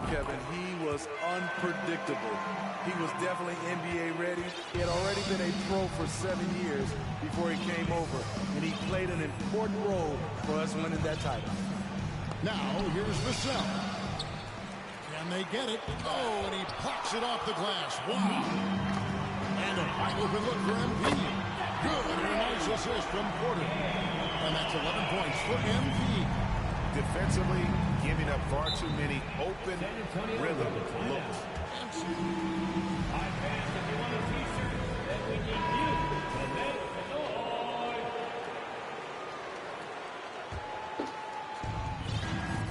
Kevin, he was unpredictable. He was definitely NBA ready. He had already been a pro for 7 years before he came over, and he played an important role for us winning that title. Now, here's Vassell. And they get it. Oh, and he pops it off the glass. Wow. And a wide open look for MP. Good, and a nice assist from Porter. And that's 11 points for MP. Defensively, giving up far too many open rhythm looks.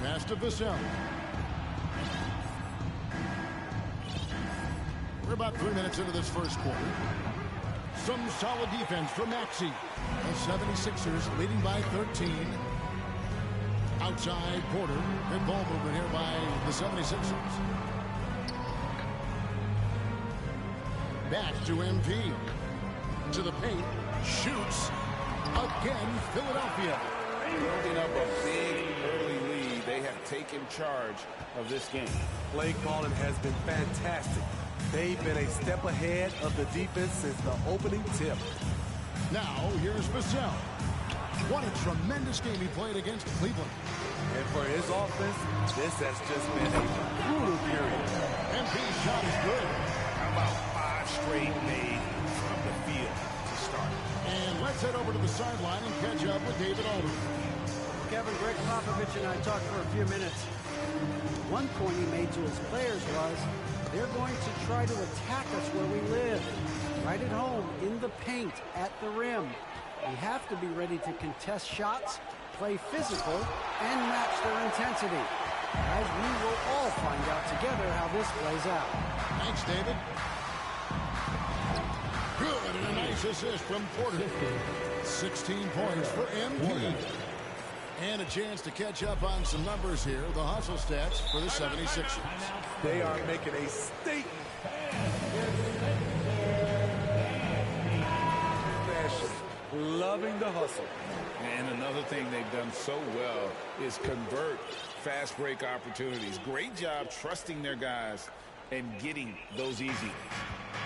Pass to Vassell. We're about 3 minutes into this first quarter. Some solid defense from Maxey. The 76ers leading by 13. Outside Porter. Good ball movement here by the 76ers. Back to MP. To the paint. Shoots. Again, Philadelphia. Building up a big early lead. They have taken charge of this game. Play calling has been fantastic. They've been a step ahead of the defense since the opening tip. Now, here's Vassell. What a tremendous game he played against Cleveland. And for his offense, this has just been a brutal period. MP's shot is good. How about 5 straight made from the field to start? And let's head over to the sideline and catch up with David Aldridge. Kevin, Greg Popovich and I talked for a few minutes. One point he made to his players was, they're going to try to attack us where we live. Right at home, in the paint, at the rim. We have to be ready to contest shots, play physical, and match their intensity. As we will all find out together how this plays out. Thanks, David. Good, and a nice assist from Porter. 16 points for MP. And a chance to catch up on some numbers here. The hustle stats for the 76ers. They are making a statement. Loving the hustle. And another thing they've done so well is convert fast break opportunities. Great job trusting their guys and getting those easy.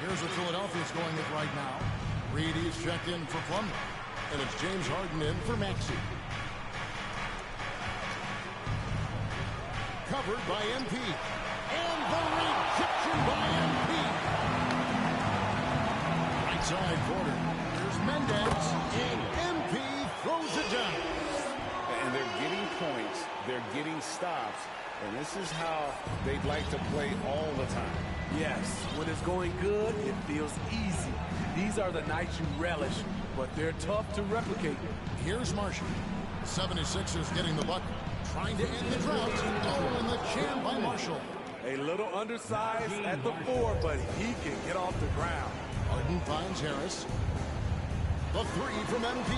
Here's what Philadelphia's going with right now. Reedy's checked in for Plumlee. And it's James Harden in for Maxey. Covered by MP. And the rejection by MP. Right side Porter. There's Mendez. And MP throws it down. And they're getting points. They're getting stops. And this is how they'd like to play all the time. Yes, when it's going good, it feels easy. These are the nights you relish, but they're tough to replicate. Here's Marshall. 76ers getting the bucket. Trying to end the drought. Oh, and the jam by Marshall. A little undersized at the 4, but he can get off the ground. Harden finds Harris. The 3 from MP.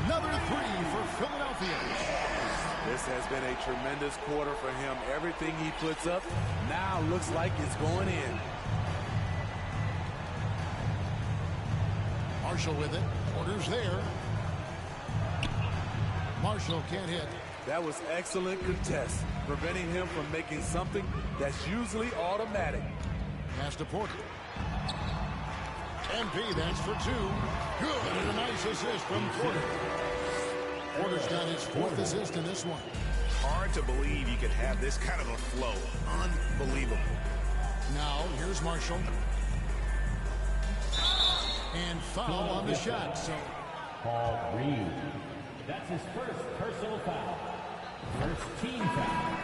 Another 3 for Philadelphia. This has been a tremendous quarter for him. Everything he puts up now looks like it's going in. Marshall with it. Porter's there. Marshall can't hit. That was excellent contest, preventing him from making something that's usually automatic. Pass to Porter. MP, that's for 2. Good, and a nice assist from Porter. Porter's got his 4th assist in this one. Hard to believe you could have this kind of a flow. Unbelievable. Now, here's Marshall. And foul on the shot. So Paul Reed. That's his first personal foul. First team foul.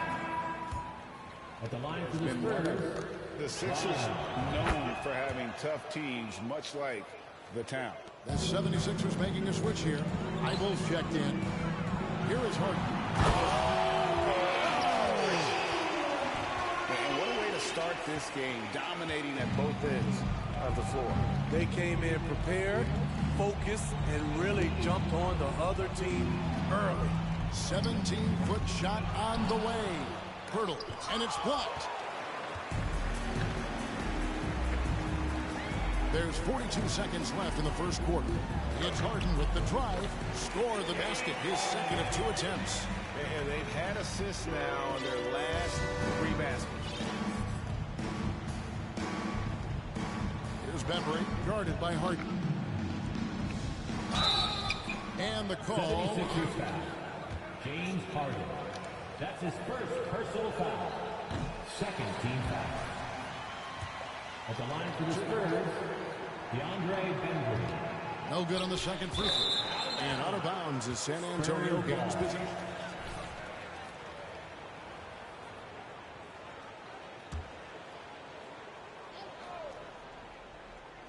At the line for the Spurs. The Sixers known for having tough teams, much like the town. The 76ers making a switch here. Eibel's checked in. Here is Harden. And what a way to start this game, dominating at both ends of the floor. They came in prepared, focused, and really jumped on the other team early. 17-foot shot on the way. Hurdle, and it's blocked. There's 42 seconds left in the first quarter. It's Harden with the drive. Score the basket, his second of 2 attempts. And they've had assists now on their last 3 baskets. Bembry, guarded by Harden. And the call. 76ers foul. James Harden. That's his first personal foul. Second team foul. At the line for the Spurs, DeAndre Bembry. No good on the second free throw. And out of bounds as San Antonio gains possession.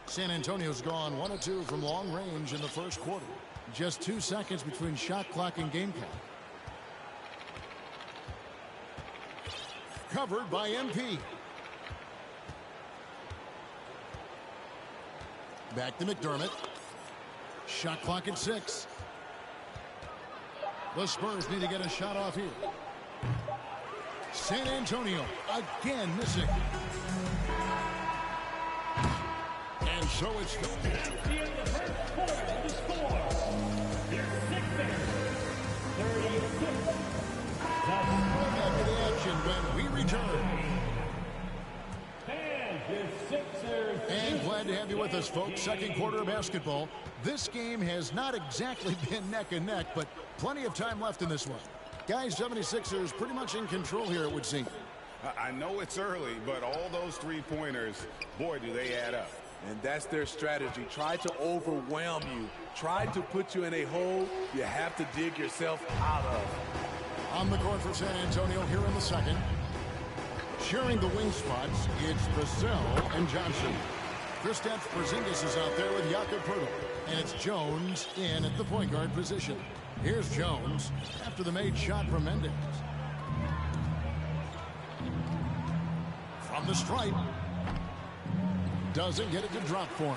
San Antonio's gone 1 of 2 from long range in the first quarter. Just 2 seconds between shot clock and game count. Covered by MP. Back to McDermott. Shot clock at 6. The Spurs need to get a shot off here. San Antonio again missing. And so it's That's the end of the first quarter. The score. Your Sixers. 36. back to the action when we return. And your Sixers. And glad to have you with us, folks. Second quarter of basketball. This game has not exactly been neck and neck, but plenty of time left in this one. Guys, 76ers pretty much in control here, it would seem. I know it's early, but all those three-pointers, boy, do they add up. And that's their strategy. Try to overwhelm you. Try to put you in a hole you have to dig yourself out of. On the court for San Antonio here in the second. Sharing the wing spots, it's Vassell and Johnson. Kristaps Porzingis is out there with Jakob Poeltl. And it's Jones in at the point guard position. Here's Jones after the made shot from Mendez. From the stripe. Doesn't get it to drop for him.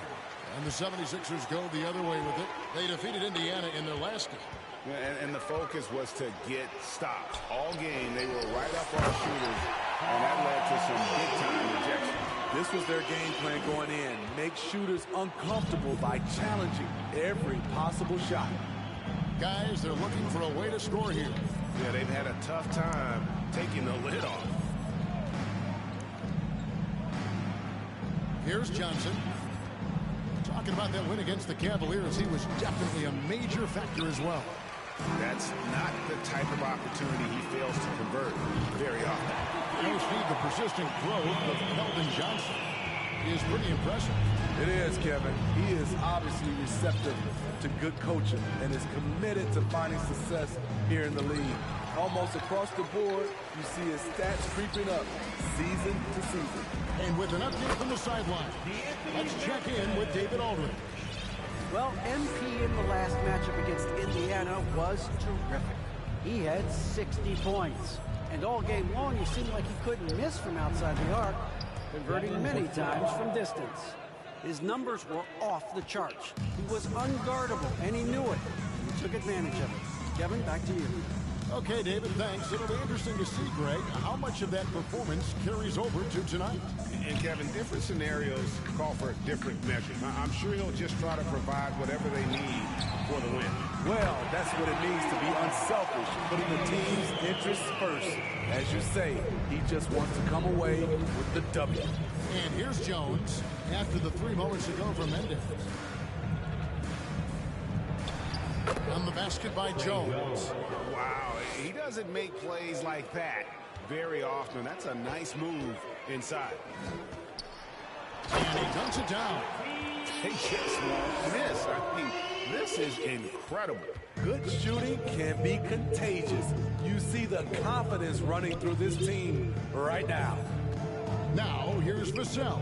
And the 76ers go the other way with it. They defeated Indiana in their last game. And the focus was to get stops. All game, they were right up on shooters, and that led to some big-time rejection. This was their game plan going in. Make shooters uncomfortable by challenging every possible shot. Guys, they're looking for a way to score here. Yeah, they've had a tough time taking the lid off. Here's Johnson. Talking about that win against the Cavaliers, he was definitely a major factor as well. That's not the type of opportunity he fails to convert very often. No speed, the persistent growth of Keldon Johnson is pretty impressive. It is, Kevin. He is obviously receptive to good coaching and is committed to finding success here in the league. Almost across the board, you see his stats creeping up season to season. And with an update from the sideline, let's check in with David Aldridge. Well, MP in the last matchup against Indiana was terrific. He had 60 points. And all game long, he seemed like he couldn't miss from outside the arc, converting many times from distance. His numbers were off the charts. He was unguardable, and he knew it. He took advantage of it. Kevin, back to you. Okay, David, thanks. It'll be interesting to see, Greg, how much of that performance carries over to tonight. And Kevin, different scenarios call for different measures. I'm sure he'll just try to provide whatever they need for the win. Well, that's what it means to be unselfish, putting the team's interests first. As you say, he just wants to come away with the W. And here's Jones after the 3 moments ago from Mendez. On the basket by Jones. Wow, he doesn't make plays like that very often. That's a nice move inside. And he dunks it down. They just won't miss. I mean, this is incredible. Good shooting can be contagious. You see the confidence running through this team right now. Now, here's Vassell.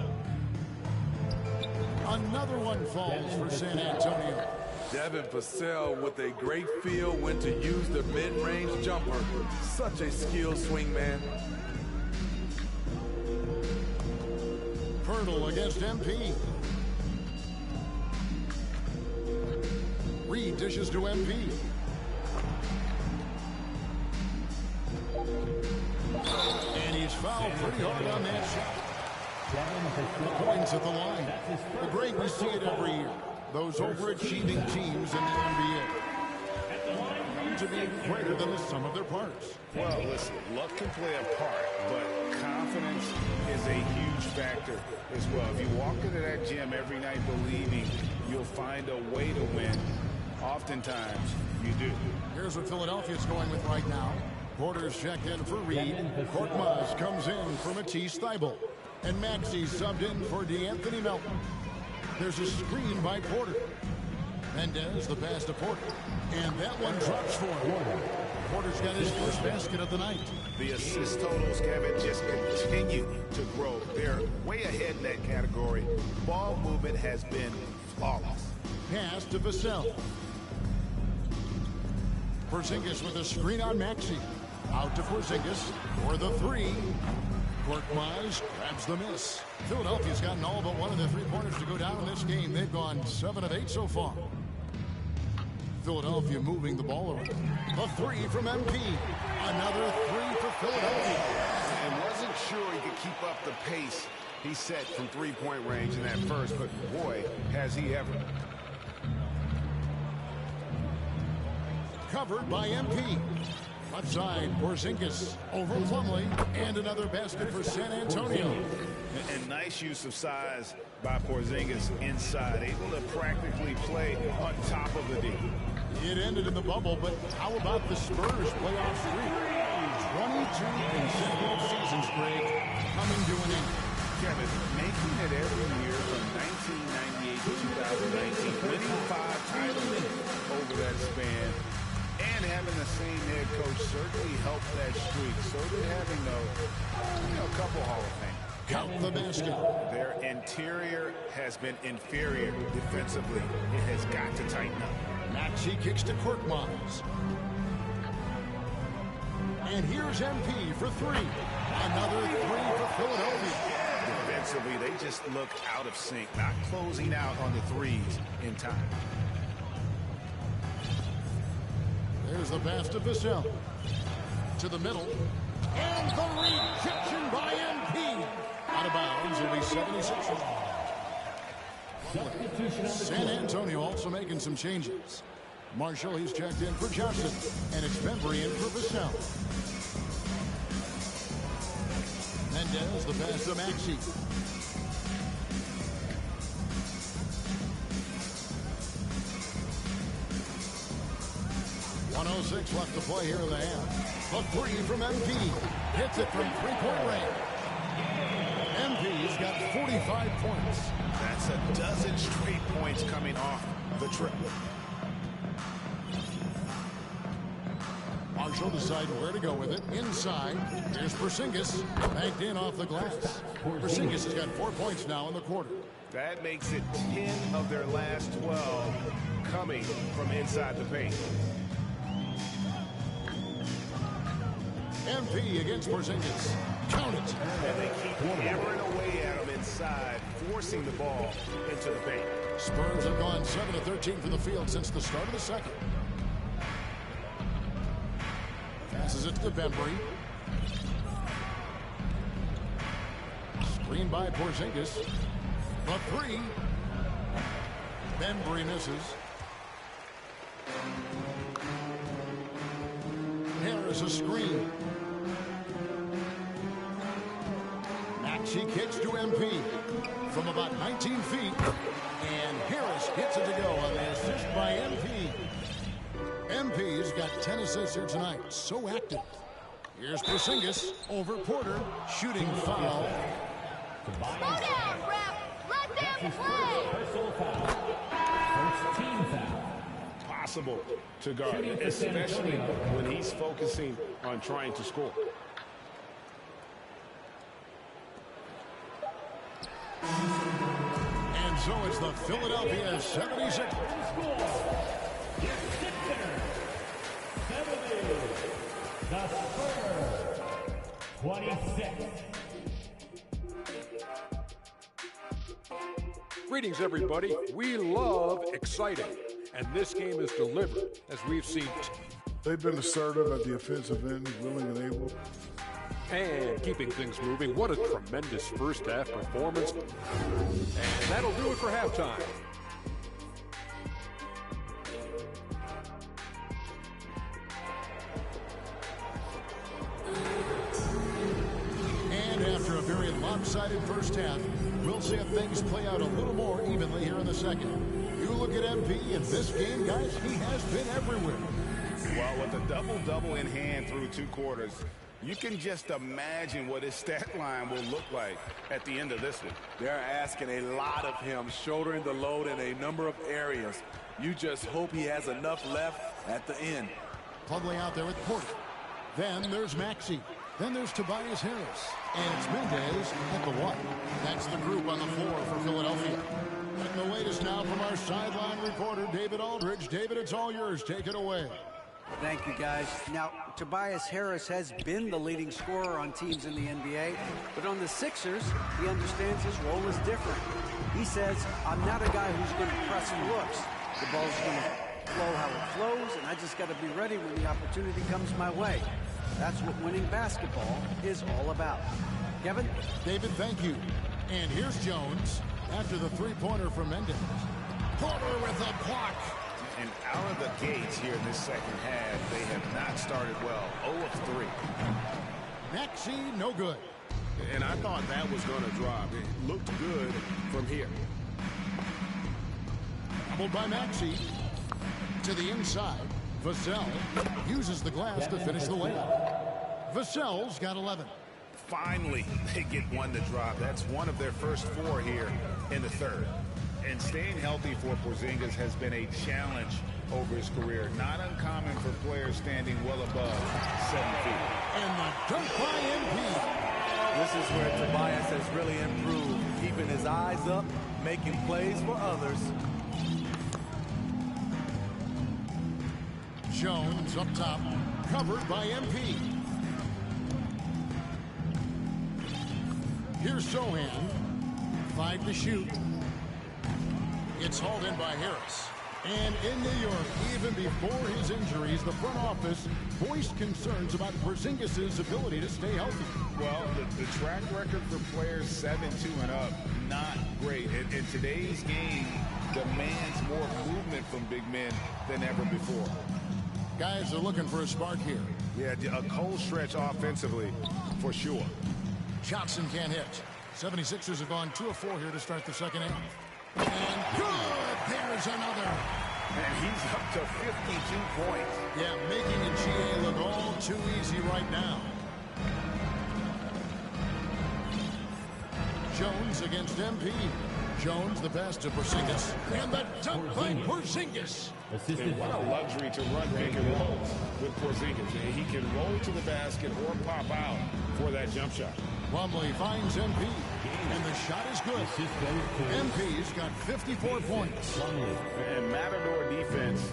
Another one falls for San Antonio. Devin Vassell with a great feel when to use the mid-range jumper. Such a skilled swingman. Poeltl against MP. Reed dishes to MP. And he's fouled pretty hard on that shot. The points at the line. Well, Greg, we see it every year. Those overachieving teams in the NBA to be greater than the sum of their parts. Well, listen, luck can play a part, but confidence is a huge factor as well. If you walk into that gym every night believing you'll find a way to win, oftentimes you do. Here's what Philadelphia's going with right now. Porter's checked in for Reed. Korkmaz comes in for Matisse Thybulle. And Maxey subbed in for DeAnthony Melton. There's a screen by Porter. Mendez, the pass to Porter. And that one drops for him. Porter's got his first basket of the night. The assist totals, Kevin, just continue to grow. They're way ahead in that category. Ball movement has been flawless. Pass to Vassell. Porzingis with a screen on Maxey. Out to Porzingis for the three. Korkmaz grabs the miss. Philadelphia's gotten all but one of the three-pointers to go down in this game. They've gone 7 of 8 so far. Philadelphia moving the ball around. A three from MP. Another three for Philadelphia. And wasn't sure he could keep up the pace he set from three-point range in that first, but boy, has he ever. Covered by MP. Left side, Porzingis over Plumlee, and another basket for San Antonio. And nice use of size by Porzingis inside, able to practically play on top of the D. It ended in the bubble, but how about the Spurs playoff streak? 22 consecutive seasons, Greg, coming to an end. Kevin, making it every year from 1998 to 2019, winning 5 titles over that span, and having the same head coach certainly helped that streak. So did having, a couple Hall of Fame. Count the basket. Their interior has been inferior defensively. It has got to tighten up. Maxey kicks to Korkmaz. And here's MP for three. Another three for Philadelphia. Defensively, they just look out of sync, not closing out on the threes in time. There's the pass to Vassell. To the middle. And the rejection by MP. Out of bounds, it'll be 76. San Antonio also making some changes. Marshall, he's checked in for Johnson. And it's Bembry in for Vassell. Mendez, the pass to Maxey. .106 left to play here in the half. A three from MP. Hits it from three-point range. MP's got 45 points. That's a dozen straight points coming off the trip. Marshall deciding where to go with it. Inside, there's Porzingis. Banked in off the glass. Porzingis has got 4 points now in the quarter. That makes it 10 of their last 12 coming from inside the paint. MP against Porzingis. Count it. And they keep hammering away at him inside, forcing the ball into the paint. Spurs have gone 7 of 13 from the field since the start of the second. Passes it to Bembry. Screen by Porzingis. The three. Bembry misses. Harris a screen. Maxey kicks to MP from about 19 feet. And Harris gets it to go on the assist by MP. MP's got 10 assists here tonight. So active. Here's Porzingis over Porter. Shooting foul. Slow down, ref. Let them play. Personal foul. First team foul. Possible to guard, especially when he's focusing on trying to score. And so it's the Philadelphia 76. The Spurs, 26. Greetings, everybody. We love exciting, and this game is delivered, as we've seen. They've been assertive at the offensive end, willing and able. And keeping things moving. What a tremendous first half performance. And that'll do it for halftime. And after a very lopsided first half. We'll see if things play out a little more evenly here in the second. You look at MP in this game, guys, he has been everywhere. Well, with a double-double in hand through 2 quarters, you can just imagine what his stat line will look like at the end of this one. They're asking a lot of him, shouldering the load in a number of areas. You just hope he has enough left at the end. Plumlee out there with Porter. Then there's Maxey. Then there's Tobias Harris. And it's Mendez at the 1. That's the group on the floor for Philadelphia. And the latest now from our sideline reporter, David Aldridge. David, it's all yours. Take it away. Thank you, guys. Now, Tobias Harris has been the leading scorer on teams in the NBA, but on the Sixers, he understands his role is different. He says, I'm not a guy who's going to press looks. The ball's going to flow how it flows, and I just got to be ready when the opportunity comes my way. That's what winning basketball is all about. Kevin? David, thank you. And here's Jones after the three-pointer from Mendez. Porter with a block. And out of the gates here in this second half, they have not started well. 0 of 3. Maxey, no good. And I thought that was going to drop. It looked good from here. Doubled by Maxey. To the inside. Vassell uses the glass to finish the layup. Vassell's got 11. Finally, they get one to drop. That's one of their first 4 here in the third. And staying healthy for Porzingis has been a challenge over his career. Not uncommon for players standing well above 7 feet. And the dunk by MP. This is where Tobias has really improved, keeping his eyes up, making plays for others. Jones up top, covered by MP. Here's Sohan. 5 to shoot. It's hauled in by Harris. And in New York, even before his injuries, the front office voiced concerns about Porzingis' ability to stay healthy. Well, the track record for players 7-2 and up, not great. And today's game demands more movement from big men than ever before. Guys are looking for a spark here. Yeah, a cold stretch offensively, for sure. Johnson can't hit. 76ers have gone 2 of 4 here to start the second half. And good! There's another. And he's up to 52 points. Yeah, making a GA look all too easy right now. Jones against MP. Jones the pass to Porzingis. And the dunk by Porzingis. And what a luxury to run pick and rolls with Porzingis. He can roll to the basket or pop out for that jump shot. Plumlee finds MP. And the shot is good. MP's got 54 points. And Matador defense,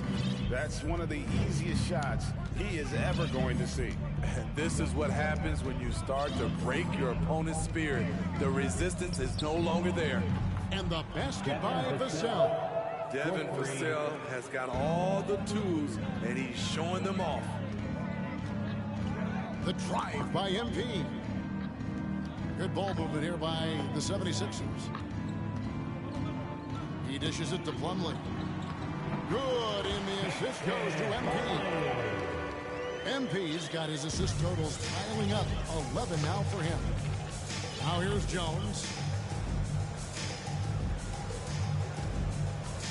that's one of the easiest shots he is ever going to see. And this is what happens when you start to break your opponent's spirit. The resistance is no longer there. And the basket by Vassell. Devin Vassell has got all the tools, and he's showing them off. The drive by MP. Good ball movement here by the 76ers. He dishes it to Plumlee. Good, and the assist goes to MP. MP's got his assist totals piling up. 11 now for him. Now here's Jones.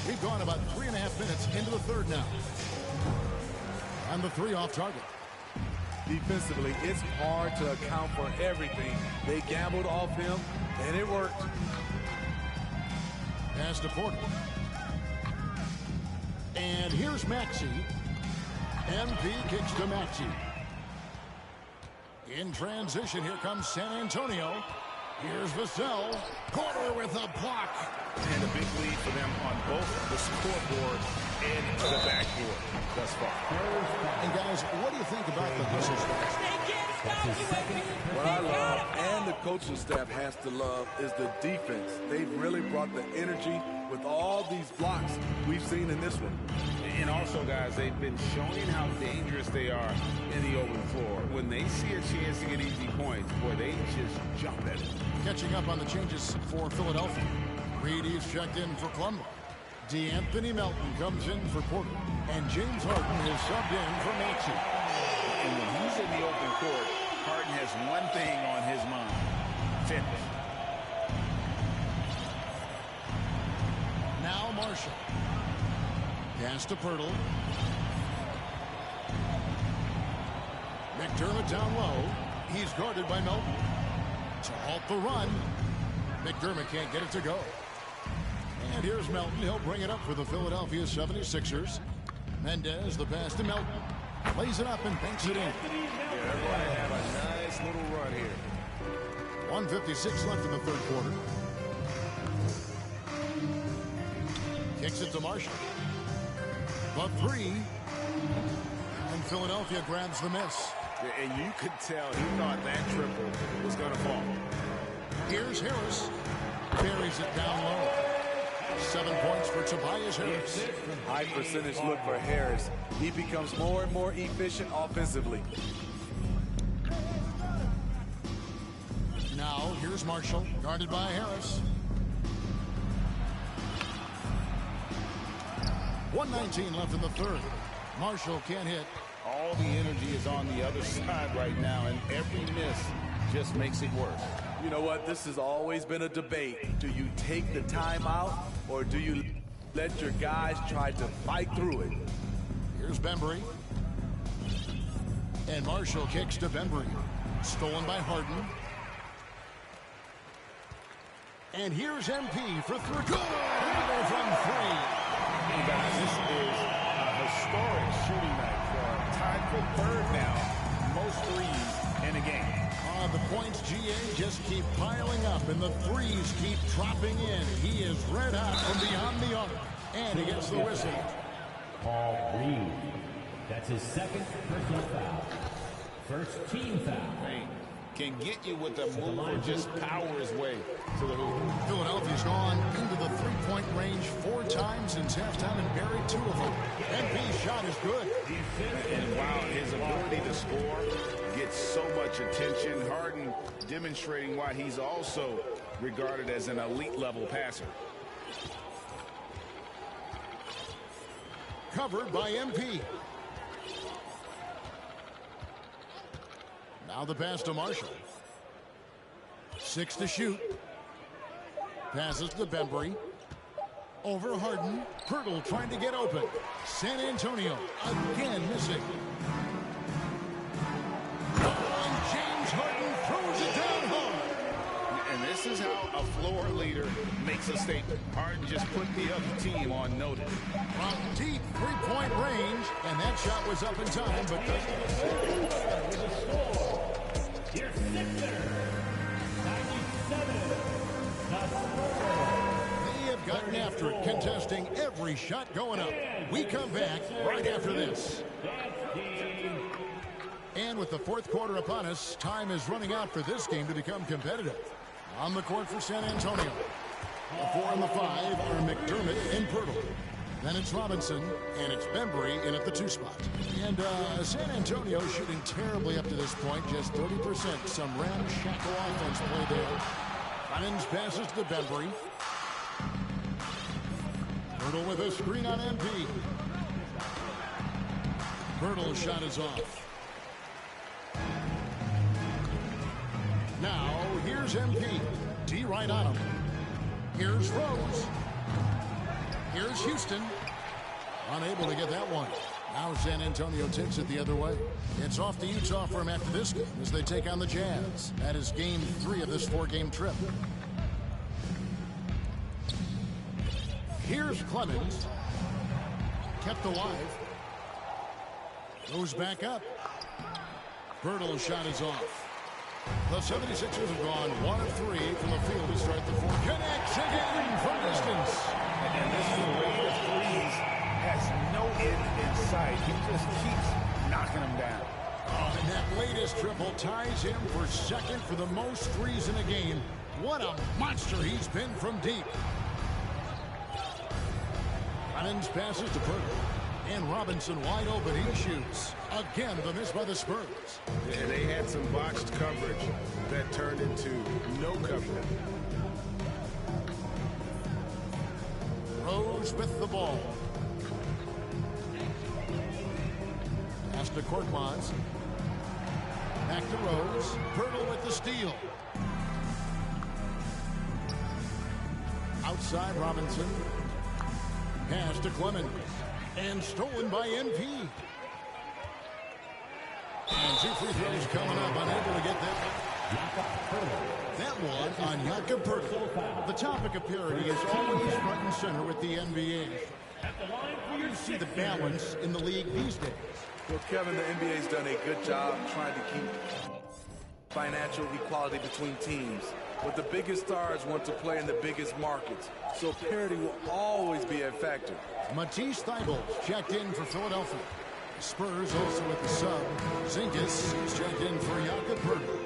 We've gone about 3.5 minutes into the third now. And the 3 off target. Defensively, it's hard to account for everything. They gambled off him, and it worked. Pass to Porter. And here's Maxey. MP kicks to Maxey. In transition, here comes San Antonio. Here's Vassell. Porter with a block. And a big lead for them on both the scoreboard and the backboard thus far. And guys, what do you think about the hustle staff? What I love, and the coaching staff has to love, is the defense. They've really brought the energy with all these blocks we've seen in this one. And also, guys, they've been showing how dangerous they are in the open floor. When they see a chance to get easy points, boy, they just jump at it. Catching up on the changes for Philadelphia. Reedy's checked in for Plumlee. D'Anthony Melton comes in for Porter. And James Harden is subbed in for Maxey. And when he's in the open court, Harden has one thing on his mind: finish. Now Marshall. Pass to Pirtle. McDermott down low. He's guarded by Melton. To halt the run. McDermott can't get it to go. And here's Melton. He'll bring it up for the Philadelphia 76ers. Mendez, the pass to Melton. Lays it up and banks it in. Yeah, they're going to have a nice little run here. 1:56 left in the third quarter. Kicks it to Marshall. The three. And Philadelphia grabs the miss. And you could tell he thought that triple was going to fall. Here's Harris. Buries it down low. 7 points for Tobias Harris. High percentage look for Harris. He becomes more and more efficient offensively. Now, here's Marshall, guarded by Harris. 1:19 left in the third. Marshall can't hit. All the energy is on the other side right now, and every miss just makes it worse. You know what? This has always been a debate. Do you take the timeout, or do you let your guys try to fight through it? Here's Bembry. And Marshall kicks to Bembry. Stolen by Harden. And here's MP for three. Good! Handle from three. Hey guys, this is a historic shooting night for him. Tied for third now. Most threes in a game. The points, GA, just keep piling up, and the threes keep dropping in. He is red hot from beyond the arc. And he gets the whistle. Paul Reed. That's his second personal foul. First team foul. Hey, can get you with a move or just power his way to the hoop. Philadelphia's gone into the three-point range 4 times since halftime and buried 2 of them. MP's shot is good. And wow, his ability to score gets so much attention. Harden demonstrating why he's also regarded as an elite level passer. Covered by MP. Now the pass to Marshall. 6 to shoot. Passes to Bembry. Over Harden. Pirtle trying to get open. San Antonio again missing. And James Harden throws it down home. And this is how a floor leader makes a statement. Harden just put the other team on notice. From deep three-point range, and that shot was up in time, but Your Sixers, 97, they have gotten after it, contesting every shot going up. We come back right after this. And with the fourth quarter upon us, time is running out for this game to become competitive. On the court for San Antonio. The 4 and the 5 are McDermott and Pirtle. Then it's Robinson, and it's Bembry in at the 2 spot. And San Antonio shooting terribly up to this point, just 30%. Some ramshackle offense play there. Clemens passes to Bembry. Pirtle with a screen on MP. Pirtle's shot is off. Now, here's MP. D right on him. Here's Rose. Here's Houston. Unable to get that one. Now San Antonio takes it the other way. It's off to Utah for him after this game as they take on the Jazz. That is game 3 of this 4-game trip. Here's Clemens. Kept alive. Goes back up. Pirtle's shot is off. The 76ers have gone 1 of 3 from the field to start the 4th. Connects again from distance. And this rate of threes has no end in sight. He just keeps knocking them down. Oh, and that latest triple ties him for second for the most threes in a game. What a monster he's been from deep. Clemens passes to Pirtle. And Robinson wide open. He shoots. Again, the miss by the Spurs. Yeah, they had some botched coverage that turned into no coverage. Rose with the ball. Pass to Korkmaz. Back to Rose. Pirtle with the steal. Outside Robinson. Pass to Clement. And stolen by MP. And 2 free throws coming up. Unable to get that. That one on Jakob Poeltl. The topic of parity is always front and center with the NBA. You see the balance in the league these days. Well, Kevin, the NBA's done a good job trying to keep financial equality between teams. But the biggest stars want to play in the biggest markets, so parity will always be a factor. Matisse Thybulle checked in for Philadelphia. Spurs also with the sub. Zinkas is checked in for Jakob Poeltl.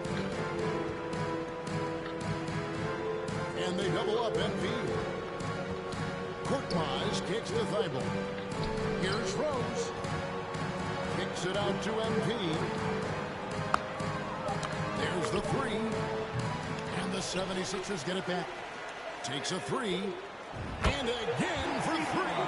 And they double up MP. Korkmaz kicks to Thybulle. Here's Rose. Kicks it out to MP. There's the three. And the 76ers get it back. Takes a three. And again for three.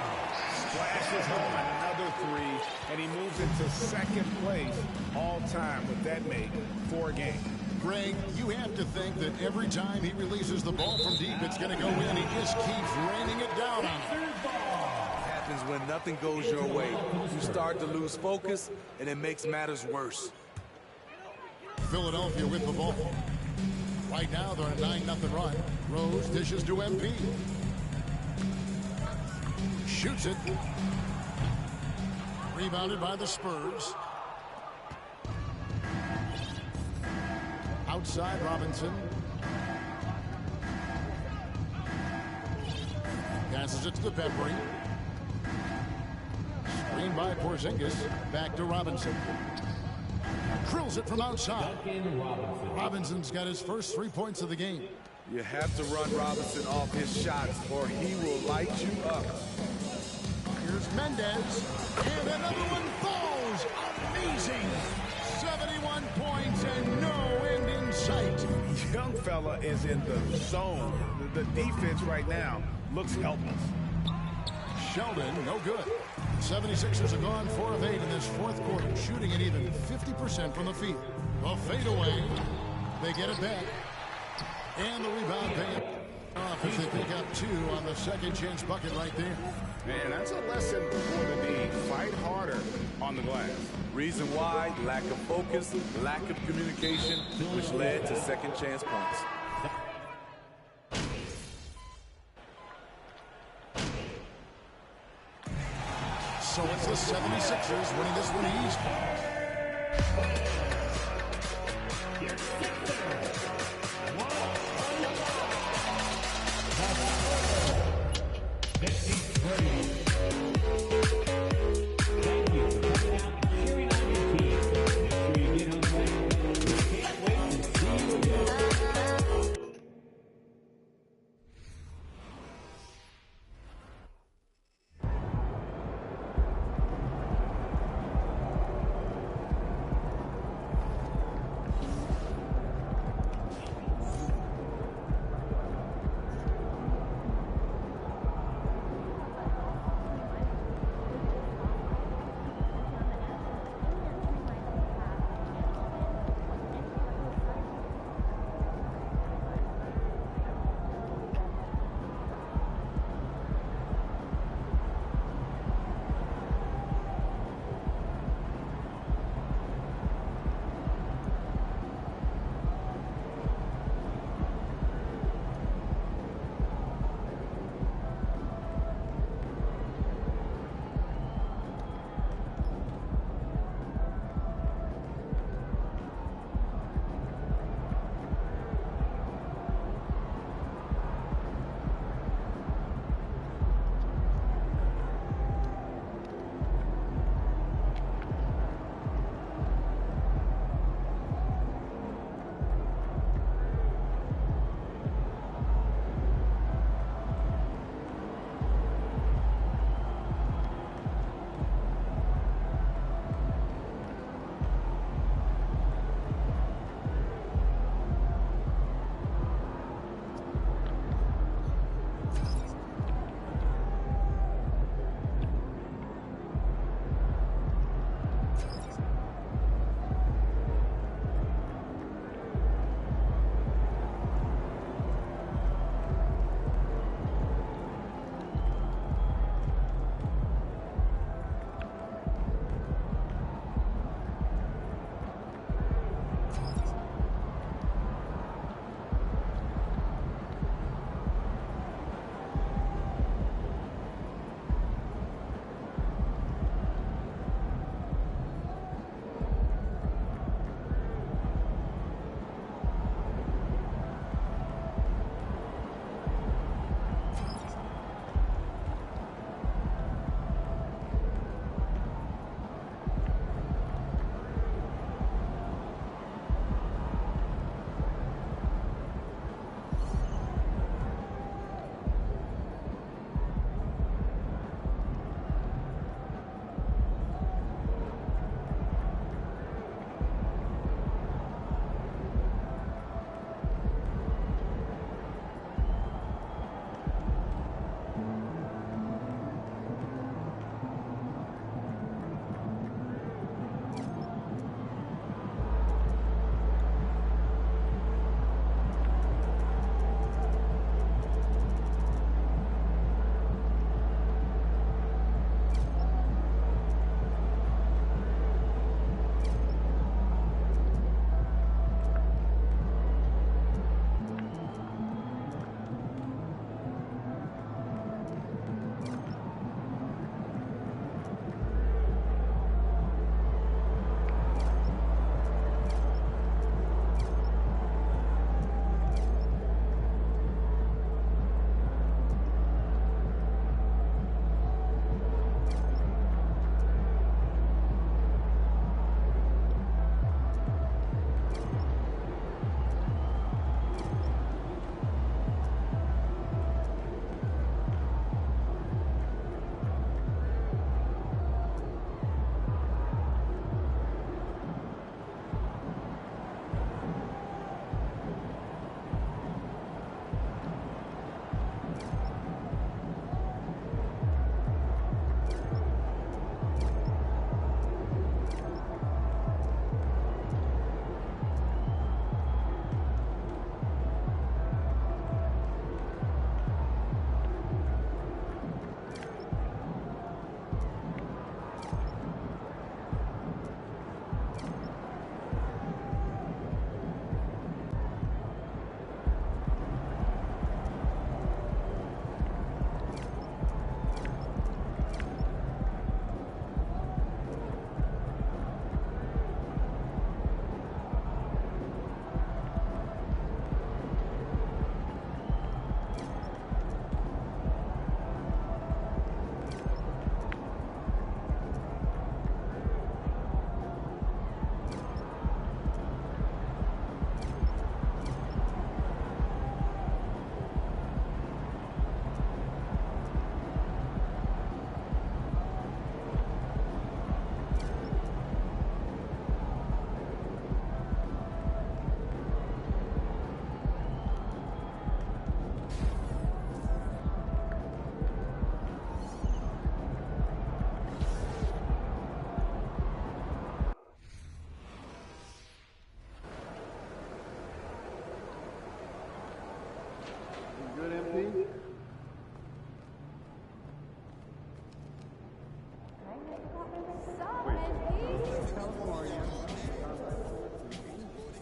Splashes home another three, and he moves into second place all time with that make for a game. Greg, you have to think that every time he releases the ball from deep, it's going to go in. He just keeps raining it down on him. Happens when nothing goes your way. You start to lose focus, and it makes matters worse. Philadelphia with the ball. Right now, they're on a 9-0 run. Rose dishes to MP. Shoots it. Rebounded by the Spurs. Outside Robinson. Passes it to the Peppery. Screen by Porzingis. Back to Robinson. Drills it from outside. Robinson's got his first 3 points of the game. You have to run Robinson off his shots, or he will light you up. Here's Mendez. And another one falls. Amazing. 71 points and no end in sight. Young fella is in the zone. The defense right now looks helpless. Sheldon, no good. 76ers have gone 4 of 8 in this fourth quarter, shooting at even 50% from the field. A fadeaway. They get it back. And the rebound pay off as they pick up 2 on the second chance bucket right there. Man, that's a lesson for the league. Fight harder on the glass. Reason why? Lack of focus, lack of communication, which led to second chance points. So it's the 76ers winning this one easy.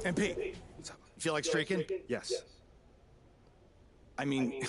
MP, what's up? Feel like streaking? Yes. I mean,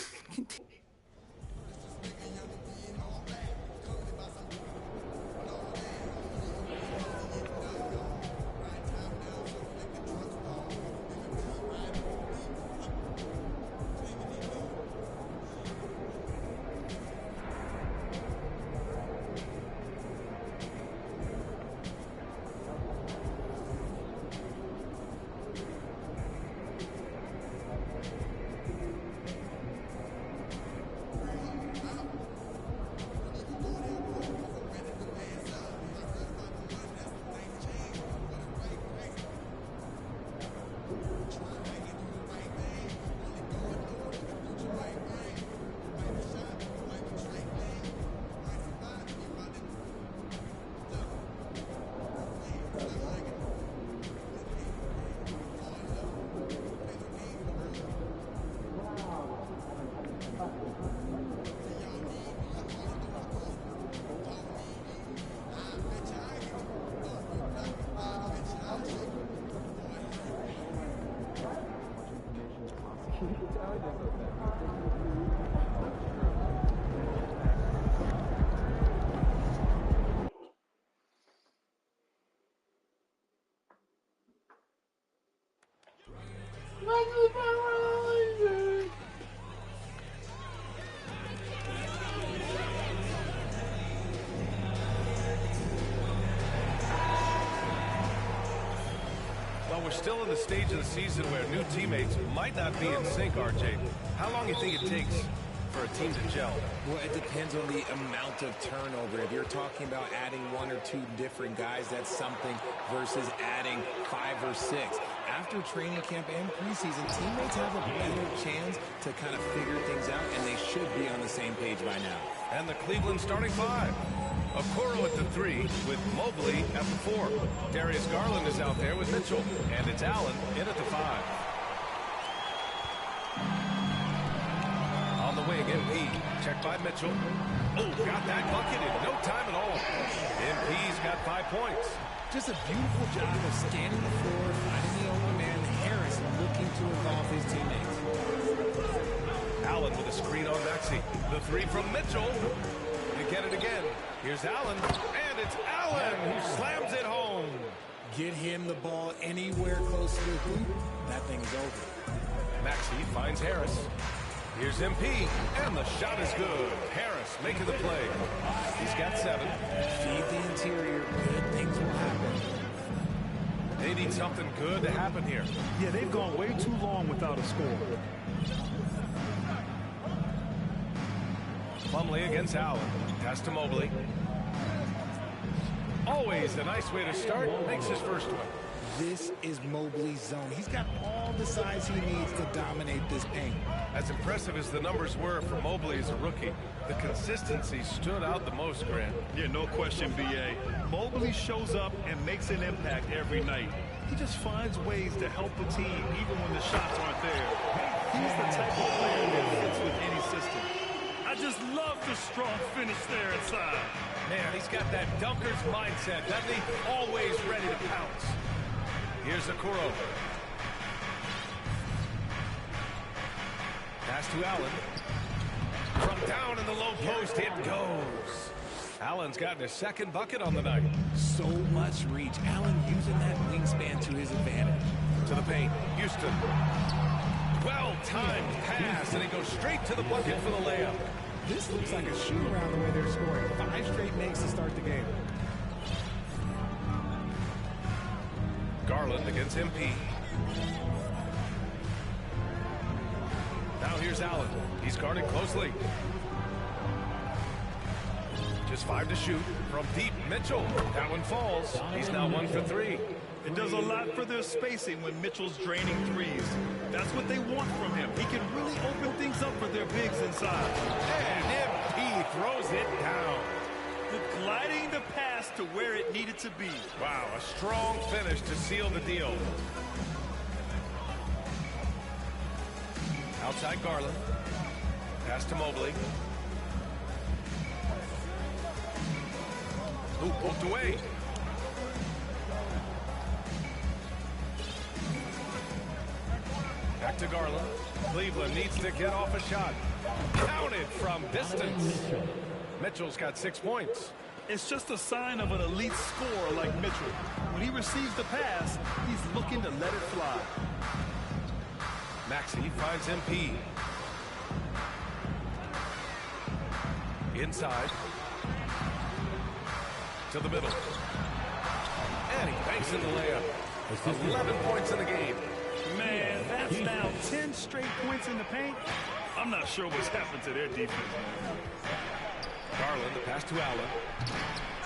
Well, we're still in the stage of the season where new teammates might not be in sync, RJ. How long do you think it takes for a team to gel? Well, it depends on the amount of turnover. If you're talking about adding one or two different guys, that's something, versus adding 5 or 6. After training camp and preseason, teammates have a better chance to kind of figure things out, and they should be on the same page by now. And the Cleveland starting 5. Okoro at the 3 with Mobley at the 4. Darius Garland is out there with Mitchell. And it's Allen in at the 5. On the wing, MP. Checked by Mitchell. Oh, got that bucket in no time at all. MP's got 5 points. Just a beautiful job of scanning the floor, finding the open man. Harris looking to involve his teammates. Allen with a screen on Maxey. The 3 from Mitchell. They get it again. Here's Allen, and it's Allen who slams it home. Get him the ball anywhere close to the hoop, that thing's over. Maxey finds Harris. Here's MP, and the shot is good. Harris making the play. He's got 7. Feed the interior, good things will happen. They need something good to happen here. Yeah, they've gone way too long without a score. Plumlee against Allen. Pass to Mobley. Always a nice way to start. Makes his first one. This is Mobley's zone. He's got all the size he needs to dominate this paint. As impressive as the numbers were for Mobley as a rookie, the consistency stood out the most, Grant. Yeah, no question, B.A. Mobley shows up and makes an impact every night. He just finds ways to help the team even when the shots aren't there. He's the type of player that fits with any system. I just love the strong finish there inside. Man, he's got that dunker's mindset, doesn't he? Always ready to pounce. Here's Okoro. Pass to Allen. From down in the low post, it goes. Allen's gotten his 2nd bucket on the night. So much reach. Allen using that wingspan to his advantage. To the paint. Houston. Well-timed pass, and he goes straight to the bucket for the layup. This looks like a shoot-around the way they're scoring. 5 straight makes to start the game. Garland against MP. Now here's Allen. He's guarded closely. Just 5 to shoot. From deep, Mitchell. That one falls. He's now 1 for 3. It does a lot for their spacing when Mitchell's draining threes. That's what they want from him. He can really open things up for their bigs inside. And MP throws it down. Gliding the pass to where it needed to be. Wow, a strong finish to seal the deal. Outside Garland. Pass to Mobley. Ooh, poked away. Back to Garland. Cleveland needs to get off a shot. Counted from distance. Mitchell's got 6 points. It's just a sign of an elite scorer like Mitchell. When he receives the pass, he's looking to let it fly. Maxey finds MP. Inside. To the middle. And he banks in the layup. 11 points in the game. Man, that's now 10 straight points in the paint. I'm not sure what's happened to their defense. Garland, the pass to Allen.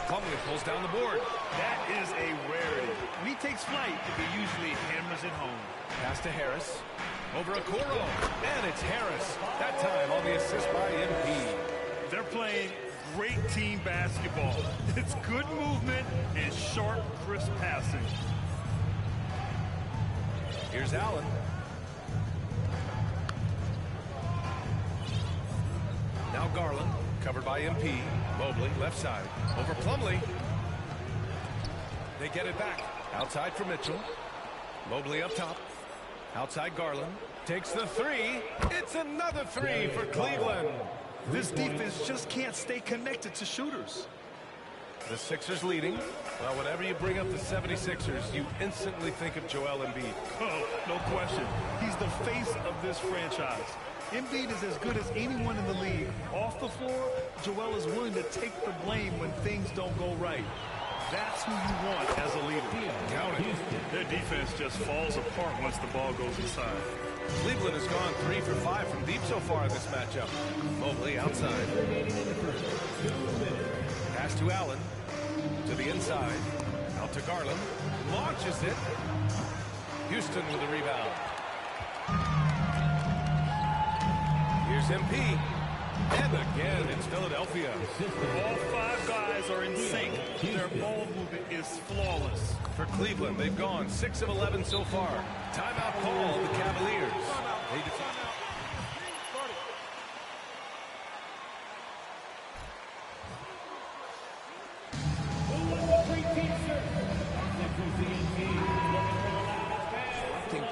Plumlee pulls down the board. That is a rarity. When he takes flight, he usually hammers it home. Pass to Harris. Over Okoro. And it's Harris. That time on the assist by MP. They're playing great team basketball. It's good movement and sharp, crisp passing. Here's Allen. Now Garland, covered by MP. Mobley, left side. Over Plumlee. They get it back. Outside for Mitchell. Mobley up top. Outside Garland. Takes the three. It's another three for Cleveland. This defense just can't stay connected to shooters. The Sixers leading. Well, whenever you bring up the 76ers, you instantly think of Joel Embiid. Oh, no question. He's the face of this franchise. Embiid is as good as anyone in the league. Off the floor, Joel is willing to take the blame when things don't go right. That's who you want as a leader. Count it. Their defense just falls apart once the ball goes inside. Cleveland has gone 3 for 5 from deep so far in this matchup. Mobley outside. Pass to Allen. To the inside. Out to Garland. Launches it. Houston with the rebound. Here's MP. And again, it's Philadelphia. All 5 guys are in sync. Their ball movement is flawless. For Cleveland, they've gone 6 of 11 so far. Timeout call, the Cavaliers.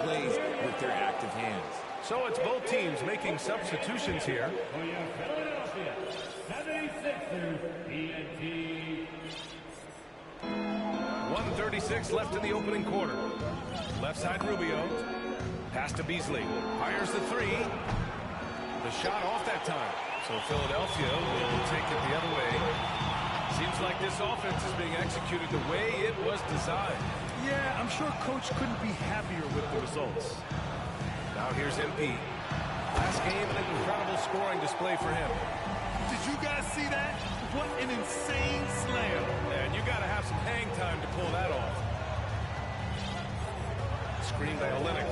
Plays with their active hands. So it's both teams making substitutions here. 1:36 left in the opening quarter. Left side Rubio. Pass to Beasley. Fires the three. The shot off that time. So Philadelphia will take it the other way. Seems like this offense is being executed the way it was designed. Yeah, I'm sure Coach couldn't be happier with the results. Now here's MP. Last game, an incredible scoring display for him. Did you guys see that? What an insane slam. And you got to have some hang time to pull that off. Screen by Olynyk.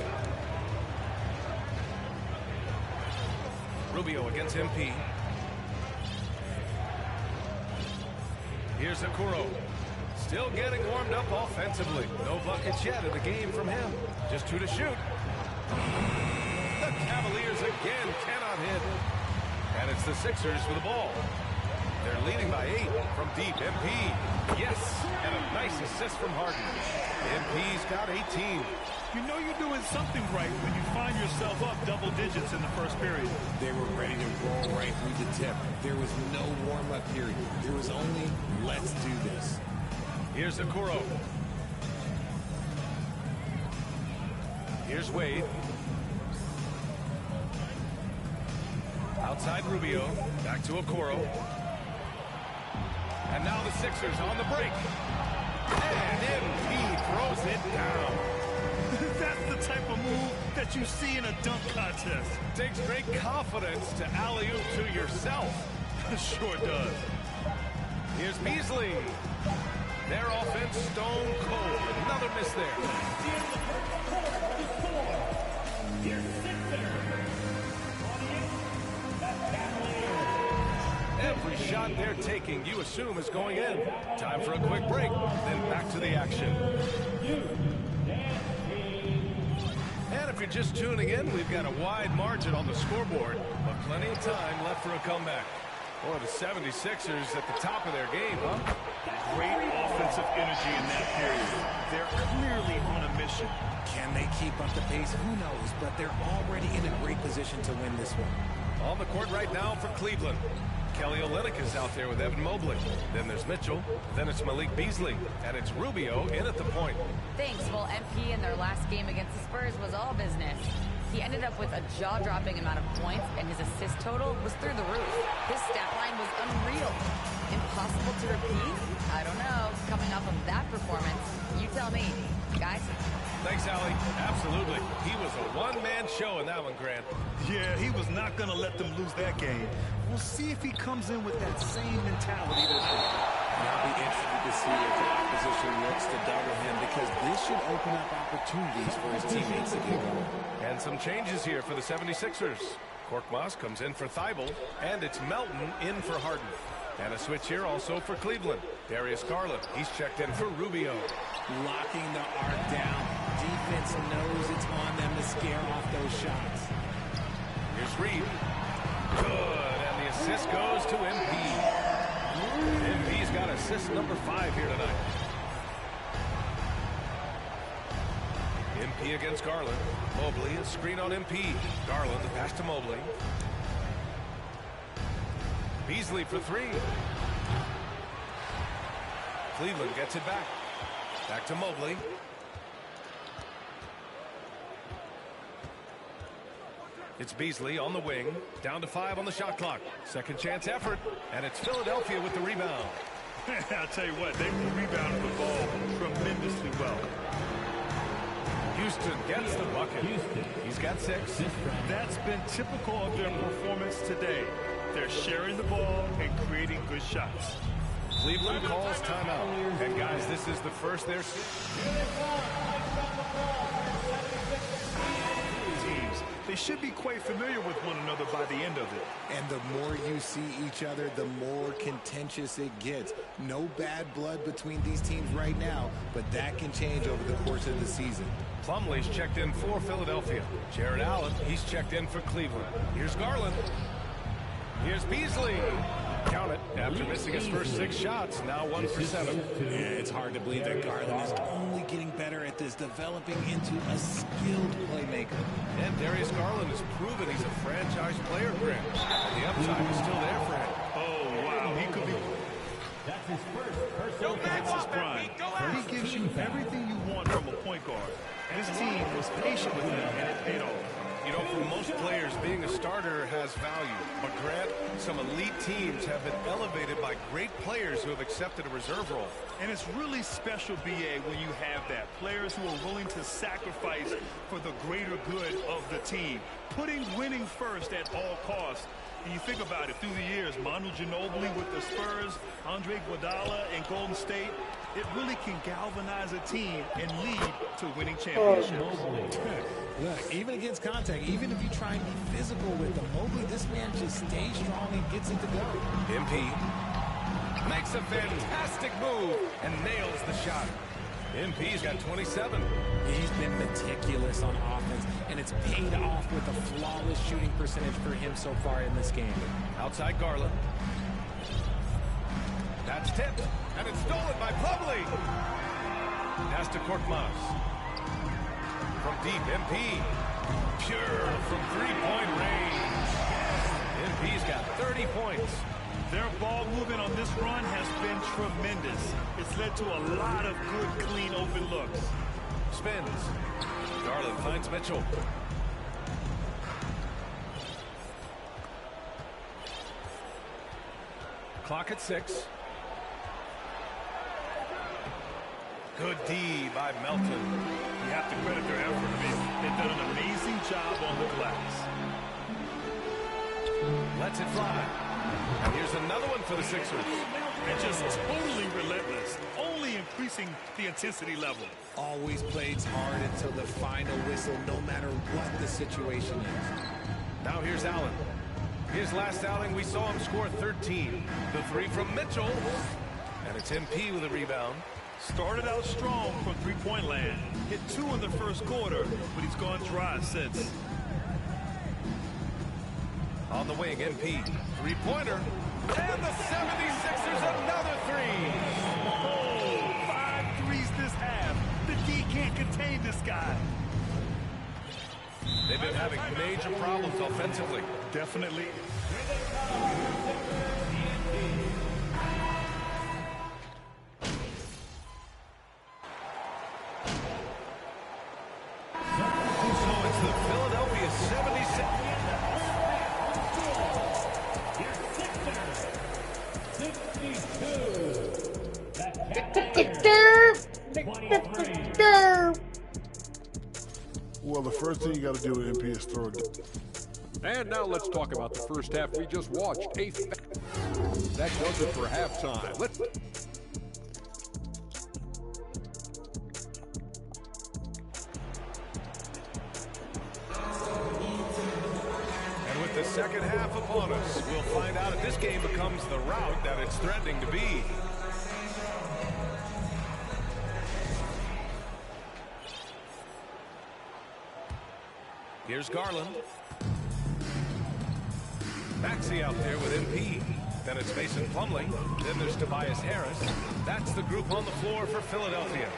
Rubio against MP. Here's Okoro. Still getting warmed up offensively. No buckets yet in the game from him. Just 2 to shoot. The Cavaliers again cannot hit. And it's the Sixers with the ball. They're leading by 8 from deep. MP. Yes. And a nice assist from Harden. MP's got 18. You know you're doing something right when you find yourself up double digits in the first period. They were ready to roll right through the tip. There was no warm-up period. There was only, let's do this. Here's Okoro. Here's Wade. Outside Rubio. Back to Okoro. And now the Sixers on the break. And MP throws it down. That's the type of move that you see in a dunk contest. Takes great confidence to alley-oop to yourself. Sure does. Here's Beasley. Their offense stone cold. Another miss there. Every shot they're taking, you assume, is going in. Time for a quick break, then back to the action. And if you're just tuning in, we've got a wide margin on the scoreboard, but plenty of time left for a comeback. Boy, the 76ers at the top of their game, huh? Great offensive energy in that period. They're clearly on a mission. Can they keep up the pace? Who knows? But they're already in a great position to win this one. On the court right now for Cleveland. Kelly Olynyk is out there with Evan Mobley. Then there's Mitchell. Then it's Malik Beasley. And it's Rubio in at the point. Thanks. Well, MP in their last game against the Spurs was all business. He ended up with a jaw-dropping amount of points, and his assist total was through the roof. His stat line was unreal. Impossible to repeat? I don't know. Coming off of that performance, you tell me. Guys? Thanks, Allie. Absolutely. He was a one-man show in that one, Grant. Yeah, he was not going to let them lose that game. We'll see if he comes in with that same mentality this week. I'll be interested to see if the opposition looks to double him, because this should open up opportunities for his teammates to get going. And some changes here for the 76ers. Korkmaz comes in for Thibault, and it's Melton in for Harden. And a switch here also for Cleveland. Darius Garland, he's checked in for Rubio. Locking the arc down. Defense knows it's on them to scare off those shots. Here's Reed. Good, and the assist goes to MP. MP's got assist number 5 here tonight. MP against Garland. Mobley, a screen on MP. Garland, the pass to Mobley. Beasley for 3. Cleveland gets it back. Back to Mobley. It's Beasley on the wing. Down to 5 on the shot clock. Second chance effort. And it's Philadelphia with the rebound. I'll tell you what, they rebounded the ball tremendously well. Houston gets the bucket. He's got 6. That's been typical of their performance today. They're sharing the ball and creating good shots. Cleveland calls timeout. And guys, this is the first their teams. They should be quite familiar with one another by the end of it. And the more you see each other, the more contentious it gets. No bad blood between these teams right now, but that can change over the course of the season. Plumlee's checked in for Philadelphia. Jared Allen, he's checked in for Cleveland. Here's Garland. Here's Beasley. Count it. After missing his first 6 shots, now 1 for 7. Yeah, it's hard to believe that Garland is only getting better at this, developing into a skilled playmaker. And Darius Garland has proven he's a franchise player, Grant. And the upside is still there for him. Oh, wow. He could be... That's his first personal That's his prime. He gives you everything you want from a point guard. This team was patient with him, and it paid off. You know, for most players, being a starter has value. But, Grant, some elite teams have been elevated by great players who have accepted a reserve role. And it's really special, B.A., when you have that. Players who are willing to sacrifice for the greater good of the team. Putting winning first at all costs. And you think about it, through the years, Manu Ginobili with the Spurs, Andre Iguodala in Golden State, it really can galvanize a team and lead to winning championships. Look, even against contact, even if you try and be physical with him, Mobley, this man just stays strong and gets it to go. MP makes a fantastic move and nails the shot. MP's got 27. He's been meticulous on offense, and it's paid off with a flawless shooting percentage for him so far in this game. Outside Garland. That's tipped, and it's stolen by Plumlee. Pass to Korkmaz. From deep, MP. Pure from three-point range. MP's got 30 points. Their ball movement on this run has been tremendous. It's led to a lot of good, clean, open looks. Spins. Garland finds Mitchell. Clock at 6. Good D by Melton. You have to credit their effort. They've done an amazing job on the glass. Lets it fly. And here's another one for the Sixers. And just totally relentless, only increasing the intensity level. Always plays hard until the final whistle, no matter what the situation is. Now here's Allen. His last outing, we saw him score 13. The 3 from Mitchell. And it's MP with a rebound. Started out strong from three-point land. Hit 2 in the first quarter, but he's gone dry since. On the wing, MP. Three-pointer. And the 76ers another three. Oh, 5 threes this half. The D can't contain this guy. They've been having major problems offensively. Definitely. So it's the Philadelphia 76ers. Well, the first thing you got to do with MP is throw it. And now let's talk about the first half we just watched. That does it for halftime. And with the second half upon us, we'll find out if this game becomes the route that it's threatening to be. Here's Garland. Maxey out there with MP. Then it's Mason Plumlee. Then there's Tobias Harris. That's the group on the floor for Philadelphia.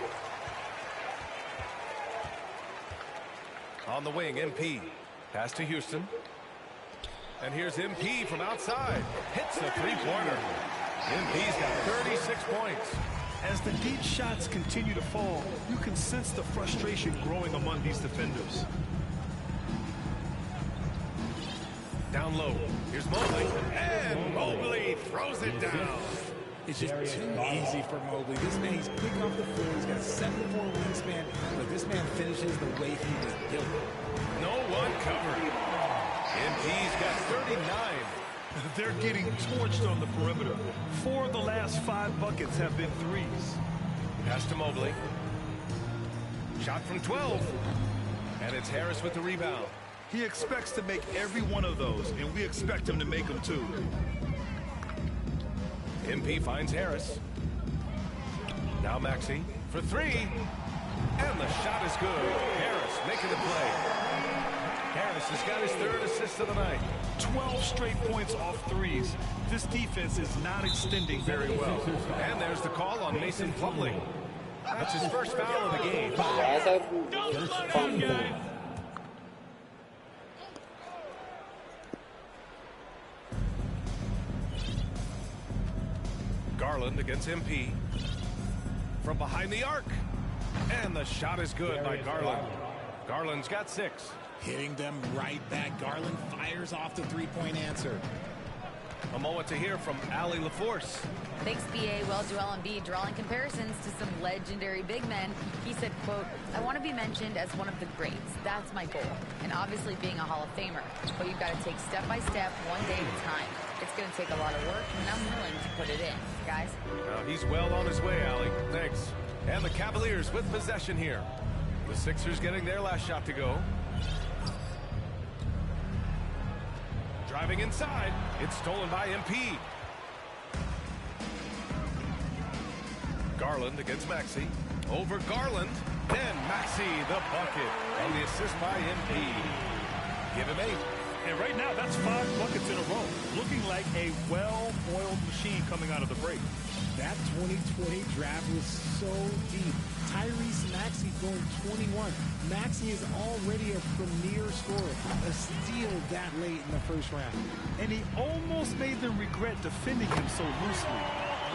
On the wing, MP. Pass to Houston. And here's MP from outside. Hits the three-pointer. MP's got 36 points. As the deep shots continue to fall, you can sense the frustration growing among these defenders. Down low. Here's Mobley. And Mobley throws it down. It's just too easy for Mobley. This man, he's quick off the floor. He's got a 7'4" wingspan, but this man finishes the way he was built. No one covering. MP's got 39. They're getting torched on the perimeter. 4 of the last 5 buckets have been threes. Pass to Mobley. Shot from 12. And it's Harris with the rebound. He expects to make every one of those, and we expect him to make them too. MP finds Harris. Now Maxey for 3. And the shot is good. Harris making the play. Harris has got his 3rd assist of the night. 12 straight points off threes. This defense is not extending very well. And there's the call on Mason Plumlee. That's his first foul of the game. Garland against MP. From behind the arc. And the shot is good by Garland. Garland's got 6. Hitting them right back. Garland fires off the three-point answer. A moment to hear from Allie LaForce. Thanks, BA. Well, Joel Embiid drawing comparisons to some legendary big men. He said, quote, "I want to be mentioned as one of the greats. That's my goal. And obviously being a Hall of Famer. But you've got to take step by step, one day at a time. It's going to take a lot of work, and I'm willing to put it in, guys." He's well on his way, Allie. Thanks. And the Cavaliers with possession here. The Sixers getting their last shot to go. Driving inside. It's stolen by MP. Garland against Maxey. Over Garland. Then Maxey the bucket. On the assist by MP. Give him 8. And right now, that's 5 buckets in a row. Looking like a well-oiled machine coming out of the break. That 2020 draft was so deep. Tyrese Maxey going 21. Maxey is already a premier scorer. A steal that late in the first round. And he almost made them regret defending him so loosely.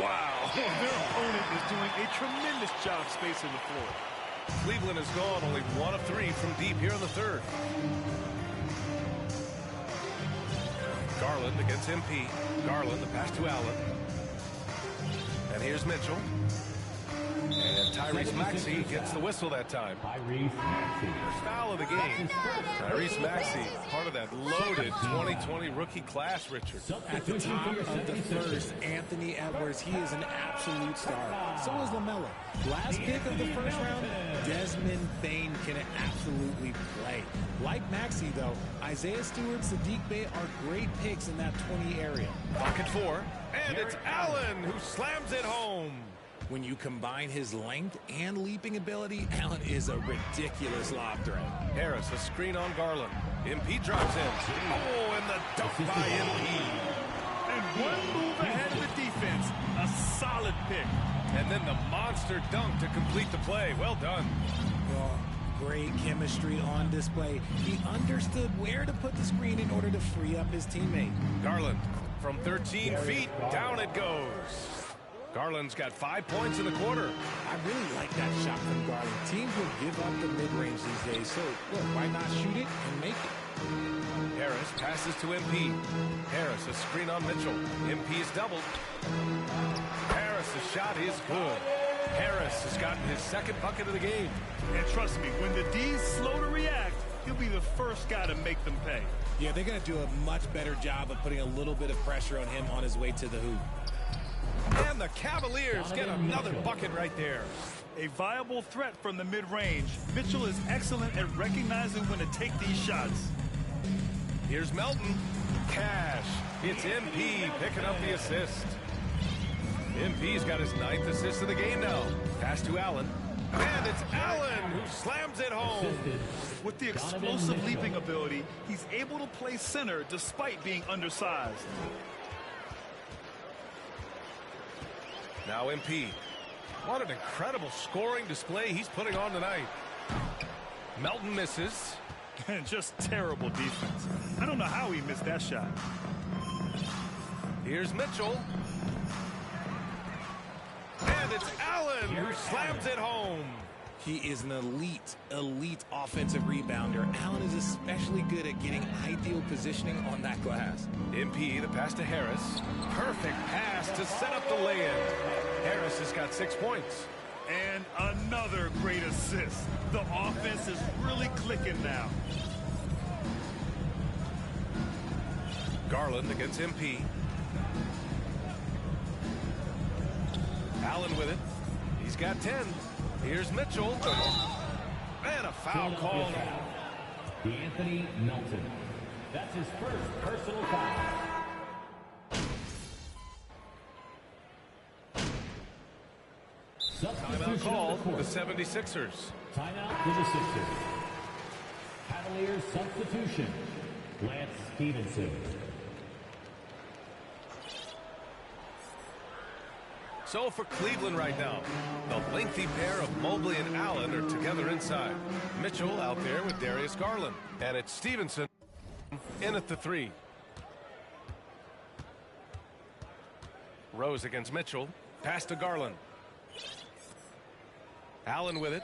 Wow. Their opponent is doing a tremendous job spacing the floor. Cleveland has gone only 1 of 3 from deep here in the 3rd. Garland against MP. Garland, the pass to Allen. And here's Mitchell. And Tyrese Maxey gets the whistle that time. Tyrese Maxey. First foul of the game. Tyrese Maxey, part of that loaded 2020 rookie class, Richard. At the top of the first, Anthony Edwards, he is an absolute star. So is LaMelo. Last pick of the first round, Desmond Bane can absolutely play. Like Maxey, though, Isaiah Stewart, Sadiq Bey are great picks in that 20 area. Pocket 4. And it's Allen who slams it home. When you combine his length and leaping ability, Allen is a ridiculous lob threat. Harris, a screen on Garland. MP drops in. Oh, and the dunk by MP. And one move ahead of the defense. A solid pick. And then the monster dunk to complete the play. Well done. Oh, great chemistry on display. He understood where to put the screen in order to free up his teammate. Garland from 13 feet. Down it goes. Garland's got 5 points in the quarter. I really like that shot from Garland. Teams will give up the mid-range these days, so look, why not shoot it and make it? Harris passes to MP. Harris, a screen on Mitchell. MP is doubled. Harris' shot is good. Harris has gotten his second bucket of the game. And trust me, when the D's slow to react, he'll be the first guy to make them pay. Yeah, they're going to do a much better job of putting a little bit of pressure on him on his way to the hoop. And the Cavaliers get another bucket right there. A viable threat from the mid-range. Mitchell is excellent at recognizing when to take these shots. Here's Melton. Cash. It's MP picking up the assist. MP's got his 9th assist of the game now. Pass to Allen. And it's Allen who slams it home. With the explosive leaping ability, he's able to play center despite being undersized. Now MP. What an incredible scoring display he's putting on tonight. Melton misses. And just terrible defense. I don't know how he missed that shot. Here's Mitchell. And it's Allen who slams it home. He is an elite offensive rebounder. Allen is especially good at getting ideal positioning on that glass. MP, the pass to Harris. Perfect pass to set up the lay-in. Harris has got 6 points. And another great assist. The offense is really clicking now. Garland against MP. Allen with it. He's got 10. Here's Mitchell. And a foul call. Anthony Melton. That's his first personal foul. Timeout called for the 76ers. Timeout for the Sixers. Cavaliers substitution. Lance Stevenson. So for Cleveland right now, the lengthy pair of Mobley and Allen are together inside. Mitchell out there with Darius Garland. And it's Stevenson in at the 3. Rose against Mitchell. Pass to Garland. Allen with it.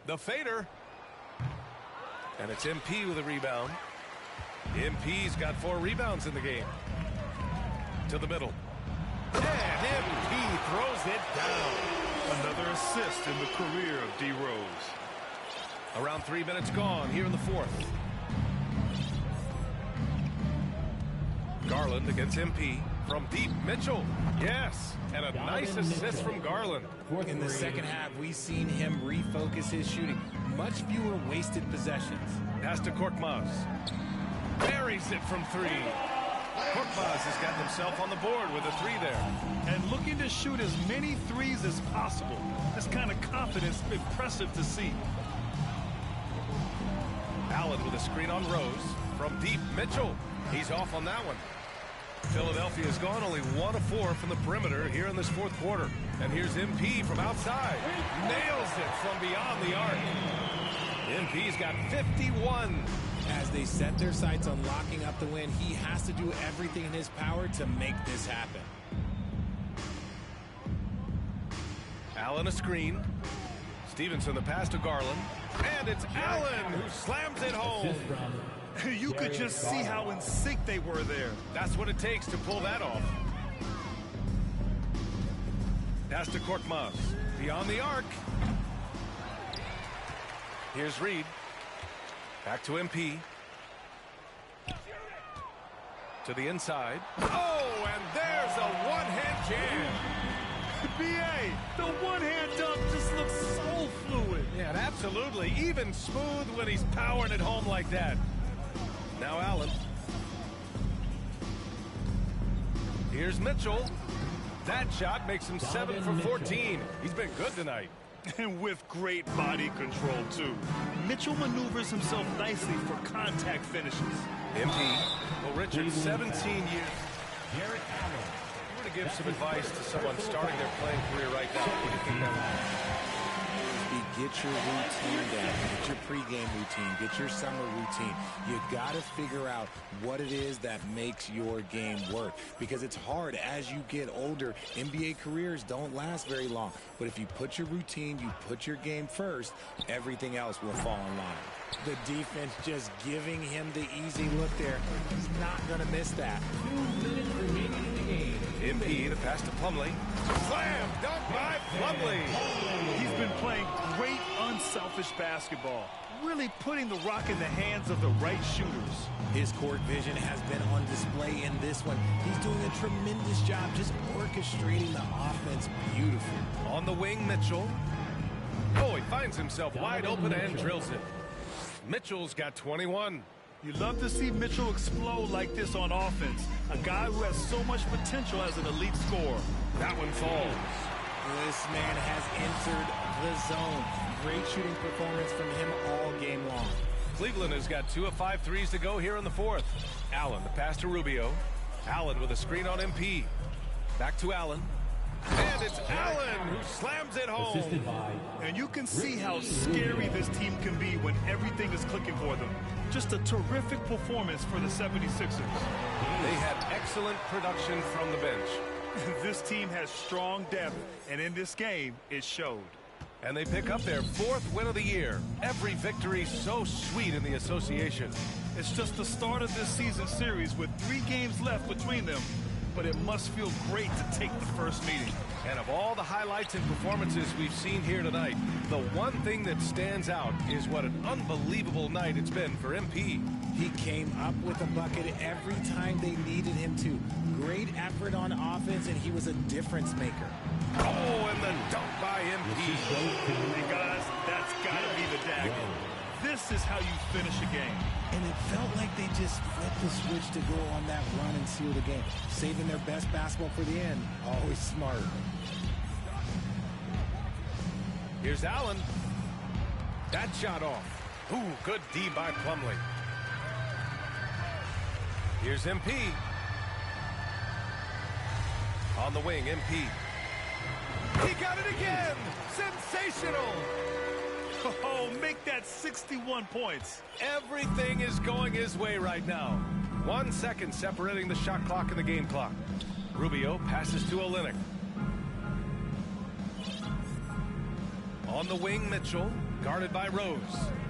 The fader. And it's MP with a rebound. MP's got 4 rebounds in the game. To the middle. And MP throws it down. Another assist in the career of D. Rose. Around 3 minutes gone here in the 4th. Garland against MP. From deep, Mitchell. Yes, and a nice assist from Garland. In the second half, we've seen him refocus his shooting. Much fewer wasted possessions. Pass to Korkmaz. Buries it from 3. Korkmaz has got himself on the board with a 3 there. And looking to shoot as many threes as possible. This kind of confidence, impressive to see. Allen with a screen on Rose. From deep, Mitchell. He's off on that one. Philadelphia's gone only 1 of 4 from the perimeter here in this 4th quarter. And here's MP from outside. Nails it from beyond the arc. MP's got 51. As they set their sights on locking up the win, he has to do everything in his power to make this happen. Allen a screen. Stevenson the pass to Garland. And it's Allen who slams it home. You could just see how in sync they were there. That's what it takes to pull that off. Pass to Korkmaz. Beyond the arc. Here's Reed. Back to MP. To the inside. Oh, and there's a one-hand jam. B.A., the one-hand dunk just looks so fluid. Yeah, and absolutely. Even smooth when he's powering it home like that. Now Allen. Here's Mitchell. That shot makes him 7 for 14. He's been good tonight. And with great body control, too. Mitchell maneuvers himself nicely for contact finishes. MP. Well, Richard, 17 years. Garrett Allen. If you were to give some advice to someone starting their playing career right now, what do you think that would be? Get your routine down. Get your pregame routine. Get your summer routine. You got to figure out what it is that makes your game work. Because it's hard as you get older. NBA careers don't last very long. But if you put your routine, you put your game first, everything else will fall in line. The defense just giving him the easy look there. He's not going to miss that. 2 minutes remaining in the game. MP, the pass to Plumlee. Slam dunk by Plumlee. He's been playing great, unselfish basketball, really putting the rock in the hands of the right shooters. His court vision has been on display in this one. He's doing a tremendous job just orchestrating the offense beautifully. On the wing, Mitchell. Oh, he finds himself wide open and drills it. Mitchell's got 21. You love to see Mitchell explode like this on offense. A guy who has so much potential as an elite scorer. That one falls. This man has entered the zone. Great shooting performance from him all game long. Cleveland has got 2 of 5 threes to go here in the fourth. Allen, the pass to Rubio. Allen with a screen on MP. Back to Allen. And it's Allen who slams it home. And you can see how scary this team can be when everything is clicking for them. Just a terrific performance for the 76ers. They had excellent production from the bench. This team has strong depth, and in this game, it showed. And they pick up their 4th win of the year. Every victory so sweet in the association. It's just the start of this season series with 3 games left between them. But it must feel great to take the first meeting. And of all the highlights and performances we've seen here tonight, the one thing that stands out is what an unbelievable night it's been for MP. He came up with a bucket every time they needed him to. Great effort on offense, and he was a difference maker. Oh, and the dunk by MP. Hey, guys, that's got to be the dagger. This is how you finish a game. And it felt like they just flipped the switch to go on that run and seal the game. Saving their best basketball for the end. Always smart. Here's Allen. That shot off. Ooh, good D by Plumlee. Here's MP. On the wing, MP. He got it again! Sensational! Oh, make that 61 points. Everything is going his way right now. 1 second separating the shot clock and the game clock. Rubio passes to Olynyk. On the wing, Mitchell, guarded by Rose.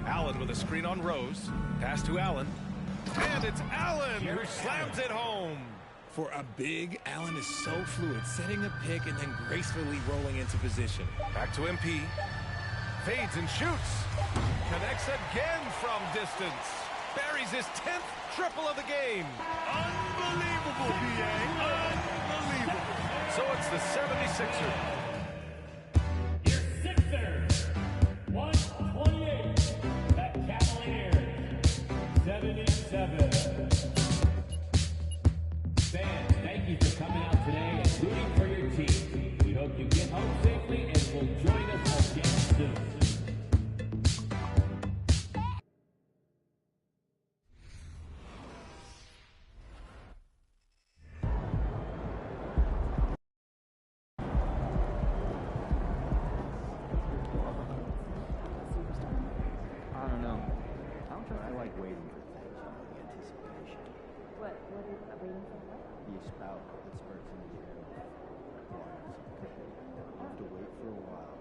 Allen with a screen on Rose. Pass to Allen. And it's Allen who slams it home. For a big, Allen is so fluid, setting a pick and then gracefully rolling into position. Back to MP. Fades and shoots. Connects again from distance. Buries his 10th triple of the game. Unbelievable, B.A. Unbelievable. So it's the 76ers. Your Sixers, 128. The Cavaliers, 77. Fans, thank you for coming out today and rooting for your team. We hope you get home safely and will join us again soon. I don't know. I like waiting for things, the anticipation. What are you waiting for? What? The spout that spurts into the air. Yeah, you have to wait for a while.